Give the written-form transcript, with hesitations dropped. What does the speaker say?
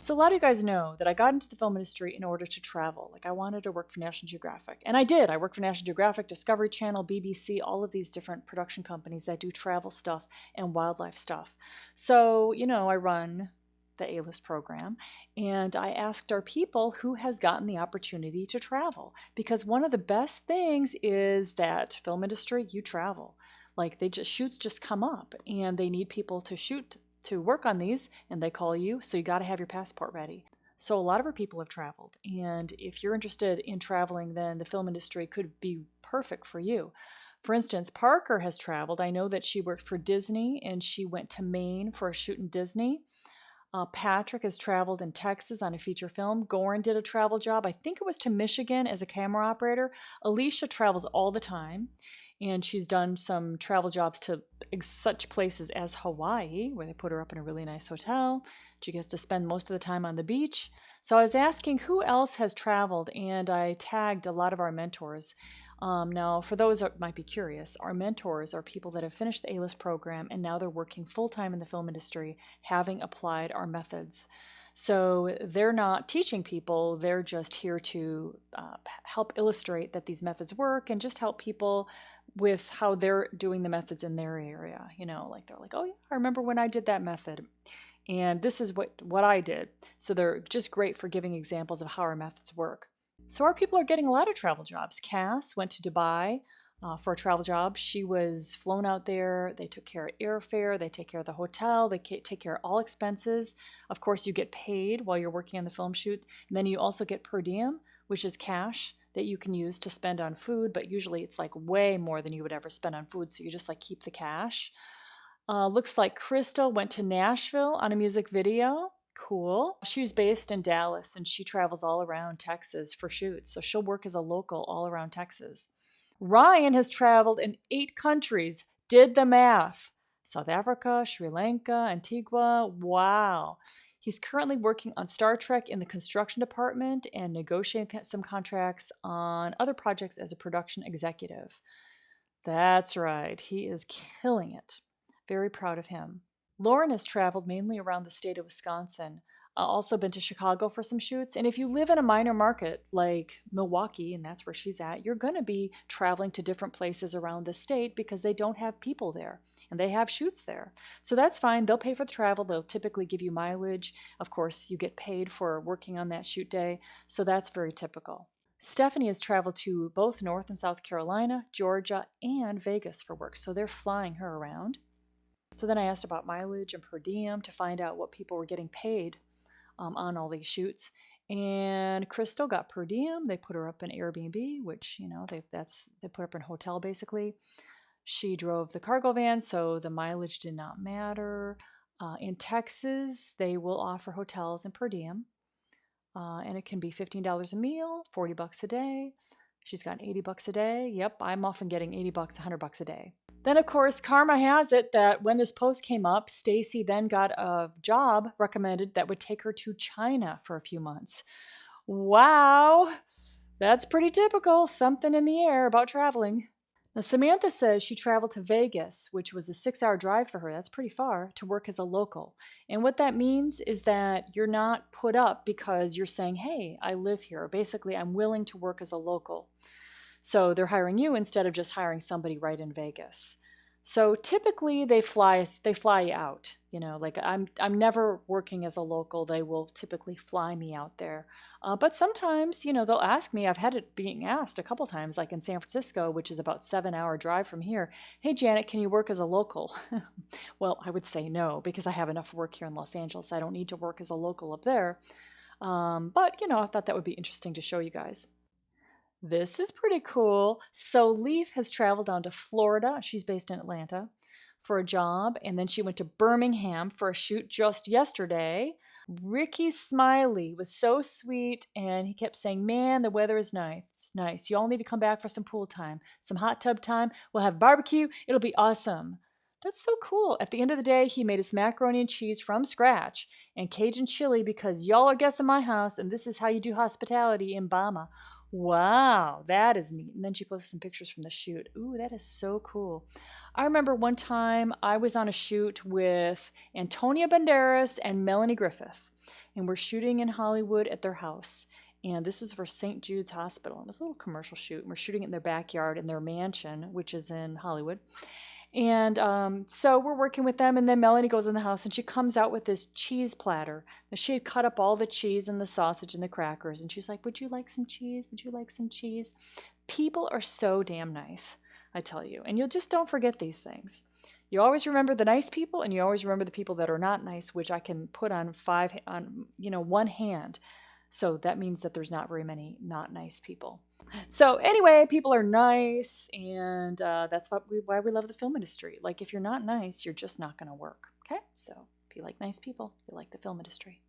So a lot of you guys know that I got into the film industry in order to travel. Like I wanted to work for National Geographic. And I did. I worked for National Geographic, Discovery Channel, BBC, all of these different production companies that do travel stuff and wildlife stuff. So, I run the A-list program and I asked our people who has gotten the opportunity to travel because one of the best things is that film industry, you travel. Like shoots just come up and they need people to shoot to work on these and they call you, so you got to have your passport ready. So a lot of our people have traveled, and if you're interested in traveling, then the film industry could be perfect for you. For instance, Parker has traveled. I know that she worked for Disney and she went to Maine for a shoot in Disney. Patrick has traveled in Texas on a feature film. Goran did a travel job. I think it was to Michigan as a camera operator. Alicia travels all the time, and she's done some travel jobs to such places as Hawaii, where they put her up in a really nice hotel. She gets to spend most of the time on the beach. So I was asking who else has traveled, and I tagged a lot of our mentors. Now, for those that might be curious, our mentors are people that have finished the A-list program and now they're working full-time in the film industry, having applied our methods. So they're not teaching people, they're just here to help illustrate that these methods work and just help people with how they're doing the methods in their area. Like they're like, oh yeah, I remember when I did that method. And this is what I did. So they're just great for giving examples of how our methods work. So our people are getting a lot of travel jobs. Cass went to Dubai for a travel job. She was flown out there. They took care of airfare. They take care of the hotel. They take care of all expenses. Of course, you get paid while you're working on the film shoot. And then you also get per diem, which is cash that you can use to spend on food. But usually it's like way more than you would ever spend on food. So you just like keep the cash. Looks like Crystal went to Nashville on a music video. Cool. She's based in Dallas and she travels all around Texas for shoots. So she'll work as a local all around Texas. Ryan has traveled in 8 countries. Did the math. South Africa, Sri Lanka, Antigua. Wow. He's currently working on Star Trek in the construction department and negotiating some contracts on other projects as a production executive. That's right. He is killing it. Very proud of him. Lauren has traveled mainly around the state of Wisconsin. Also been to Chicago for some shoots. And if you live in a minor market like Milwaukee, and that's where she's at, you're going to be traveling to different places around the state because they don't have people there and they have shoots there. So that's fine. They'll pay for the travel. They'll typically give you mileage. Of course, you get paid for working on that shoot day. So that's very typical. Stephanie has traveled to both North and South Carolina, Georgia, and Vegas for work. So they're flying her around. So then I asked about mileage and per diem to find out what people were getting paid on all these shoots. And Crystal got per diem. They put her up in Airbnb, which, they put up in a hotel basically. She drove the cargo van, so the mileage did not matter. In Texas, they will offer hotels and per diem. And it can be $15 a meal, $40 a day. She's gotten $80 a day. Yep, I'm often getting $80, $100 a day. Then, of course, karma has it that when this post came up, Stacy then got a job recommended that would take her to China for a few months. Wow, that's pretty typical. Something in the air about traveling. Now, Samantha says she traveled to Vegas, which was a 6-hour drive for her. That's pretty far to work as a local. And what that means is that you're not put up because you're saying, hey, I live here. Basically, I'm willing to work as a local. So they're hiring you instead of just hiring somebody right in Vegas. So typically they fly you out. Like I'm never working as a local. They will typically fly me out there. But sometimes, they'll ask me. I've had it being asked a couple times, like in San Francisco, which is about 7-hour drive from here. Hey, Janet, can you work as a local? Well, I would say no because I have enough work here in Los Angeles. I don't need to work as a local up there. But, I thought that would be interesting to show you guys. This is pretty cool. So Leaf has traveled down to Florida. She's based in Atlanta for a job. And then she went to Birmingham for a shoot just yesterday. Ricky Smiley was so sweet. And he kept saying, man, the weather is nice. It's nice. You all need to come back for some pool time, some hot tub time. We'll have barbecue. It'll be awesome. That's so cool. At the end of the day, he made his macaroni and cheese from scratch and Cajun chili because y'all are guests in my house and this is how you do hospitality in Bama. Wow, that is neat. And then she posted some pictures from the shoot. Ooh, that is so cool. I remember one time I was on a shoot with Antonia Banderas and Melanie Griffith, and we're shooting in Hollywood at their house. And this was for St. Jude's Hospital. It was a little commercial shoot, and we're shooting it in their backyard in their mansion, which is in Hollywood. And so we're working with them, and then Melanie goes in the house and she comes out with this cheese platter. Now, she had cut up all the cheese and the sausage and the crackers, and she's like, "Would you like some cheese? Would you like some cheese?" People are so damn nice, I tell you. And you'll just don't forget these things. You always remember the nice people, and you always remember the people that are not nice, which I can put on one hand. So that means that there's not very many not nice people. So anyway, people are nice, and that's why we love the film industry. Like, if you're not nice, you're just not going to work. Okay, so if you like nice people, you like the film industry.